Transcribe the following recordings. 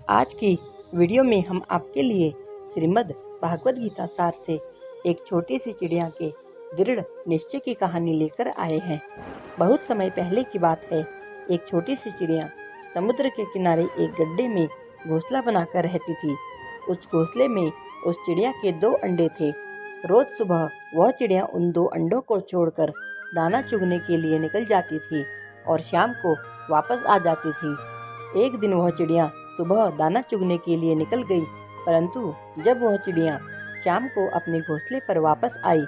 आज की वीडियो में हम आपके लिए श्रीमद् भागवत गीता सार से एक छोटी सी चिड़िया के दृढ़ निश्चय की कहानी लेकर आए हैं। बहुत समय पहले की बात है। एक छोटी सी चिड़िया समुद्र के किनारे एक गड्ढे में घोंसला बनाकर रहती थी। उस घोंसले में उस चिड़िया के 2 अंडे थे। रोज सुबह वह चिड़िया उन 2 अंडों को छोड़कर दाना चुगने के लिए निकल जाती थी और शाम को वापस आ जाती थी। एक दिन वह चिड़िया सुबह दाना चुगने के लिए निकल गई, परंतु जब वह चिड़िया शाम को अपने घोंसले पर वापस आई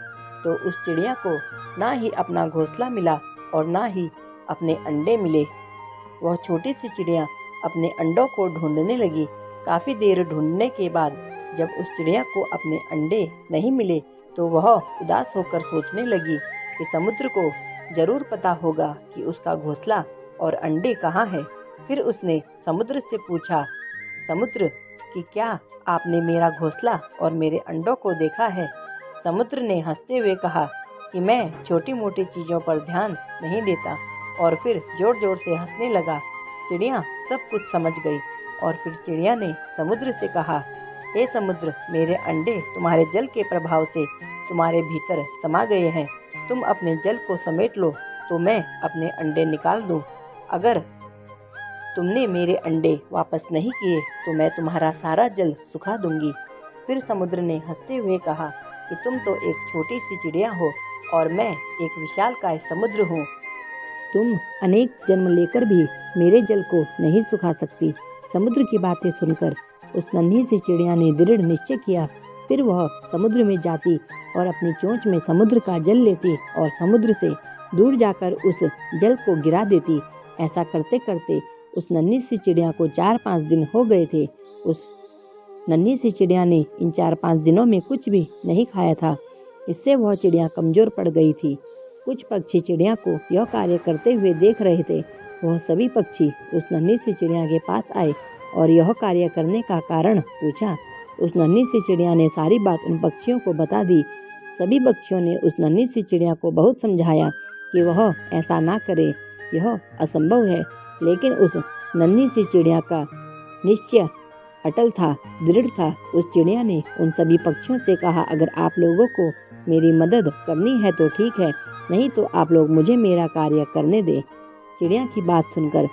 तो उस चिड़िया को ना ही अपना घोंसला मिला और ना ही अपने अंडे मिले। वह छोटी सी चिड़िया अपने अंडों को ढूंढने लगी। काफ़ी देर ढूंढने के बाद जब उस चिड़िया को अपने अंडे नहीं मिले तो वह उदास होकर सोचने लगी कि समुद्र को जरूर पता होगा कि उसका घोंसला और अंडे कहाँ है। फिर उसने समुद्र से पूछा, समुद्र कि क्या आपने मेरा घोंसला और मेरे अंडों को देखा है? समुद्र ने हंसते हुए कहा कि मैं छोटी मोटी चीज़ों पर ध्यान नहीं देता, और फिर जोर जोर से हंसने लगा। चिड़िया सब कुछ समझ गई और फिर चिड़िया ने समुद्र से कहा, हे समुद्र, मेरे अंडे तुम्हारे जल के प्रभाव से तुम्हारे भीतर समा गए हैं। तुम अपने जल को समेट लो तो मैं अपने अंडे निकाल दूं। अगर तुमने मेरे अंडे वापस नहीं किए तो मैं तुम्हारा सारा जल सुखा दूंगी। फिर समुद्र ने हंसते हुए कहा कि तुम तो एक छोटी सी चिड़िया हो और मैं एक विशालकाय समुद्र हूँ। तुम अनेक जन्म लेकर भी मेरे जल को नहीं सुखा सकती। समुद्र की बातें सुनकर उस नन्ही सी चिड़िया ने दृढ़ निश्चय किया। फिर वह समुद्र में जाती और अपनी चोंच में समुद्र का जल लेती और समुद्र से दूर जाकर उस जल को गिरा देती। ऐसा करते करते उस नन्ही सी चिड़िया को 4-5 दिन हो गए थे। उस नन्ही सी चिड़िया ने इन 4-5 दिनों में कुछ भी नहीं खाया था। इससे वह चिड़िया कमज़ोर पड़ गई थी। कुछ पक्षी चिड़िया को यह कार्य करते हुए देख रहे थे। वह सभी पक्षी उस नन्ही सी चिड़िया के पास आए और यह कार्य करने का कारण पूछा। उस नन्ही सी चिड़िया ने सारी बात उन पक्षियों को बता दी। सभी पक्षियों ने उस नन्ही सी चिड़िया को बहुत समझाया कि वह ऐसा ना करे, यह असंभव है। लेकिन उस नन्ही सी चिड़िया का निश्चय अटल था, दृढ़ था। उस चिड़िया ने उन सभी पक्षियों से कहा, अगर आप लोगों को मेरी मदद करनी है तो ठीक है, नहीं तो आप लोग मुझे मेरा कार्य करने दें। चिड़िया की बात सुनकर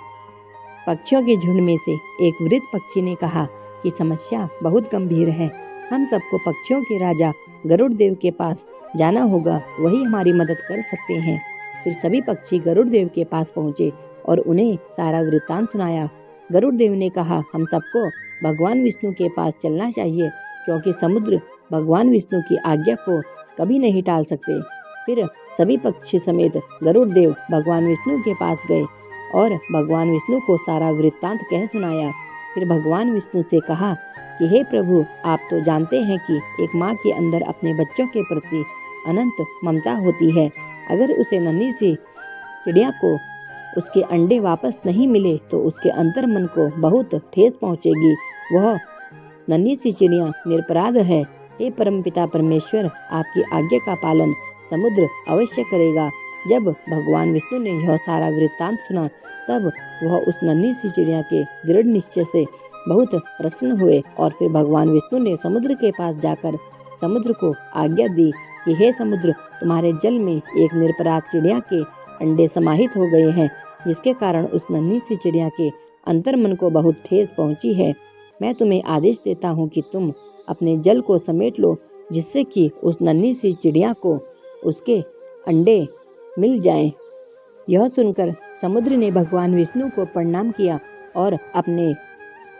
पक्षियों के झुंड में से एक वृद्ध पक्षी ने कहा कि समस्या बहुत गंभीर है। हम सबको पक्षियों के राजा गरुड़ देव के पास जाना होगा, वही हमारी मदद कर सकते हैं। फिर सभी पक्षी गरुड़ देव के पास पहुँचे और उन्हें सारा वृत्तांत सुनाया। गरुड़ देव ने कहा, हम सबको भगवान विष्णु के पास चलना चाहिए, क्योंकि समुद्र भगवान विष्णु की आज्ञा को कभी नहीं टाल सकते। फिर सभी पक्षी समेत गरुड़ देव भगवान विष्णु के पास गए और भगवान विष्णु को सारा वृत्तांत कह सुनाया। फिर भगवान विष्णु से कहा कि हे प्रभु, आप तो जानते हैं कि एक माँ के अंदर अपने बच्चों के प्रति अनंत ममता होती है। अगर उसे नन्ही सी चिड़िया को उसके अंडे वापस नहीं मिले तो उसके अंतर्मन को बहुत ठेस पहुँचेगी। वह नन्ही सी चिड़िया निरपराध है। हे परमपिता परमेश्वर, आपकी आज्ञा का पालन समुद्र अवश्य करेगा। जब भगवान विष्णु ने यह सारा वृत्तांत सुना तब वह उस नन्ही सी चिड़िया के दृढ़ निश्चय से बहुत प्रसन्न हुए और फिर भगवान विष्णु ने समुद्र के पास जाकर समुद्र को आज्ञा दी कि हे समुद्र, तुम्हारे जल में एक निरपराध चिड़िया के अंडे समाहित हो गए हैं, जिसके कारण उस नन्ही सी चिड़िया के अंतर्मन को बहुत ठेस पहुंची है। मैं तुम्हें आदेश देता हूं कि तुम अपने जल को समेट लो, जिससे कि उस नन्ही सी चिड़िया को उसके अंडे मिल जाएं। यह सुनकर समुद्र ने भगवान विष्णु को प्रणाम किया और अपने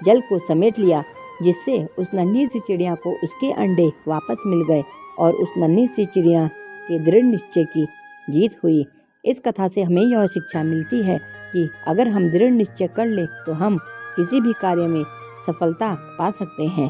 जल को समेट लिया, जिससे उस नन्ही सी चिड़िया को उसके अंडे वापस मिल गए और उस नन्ही सी चिड़िया के दृढ़ निश्चय की जीत हुई। इस कथा से हमें यह शिक्षा मिलती है कि अगर हम दृढ़ निश्चय कर ले तो हम किसी भी कार्य में सफलता पा सकते हैं।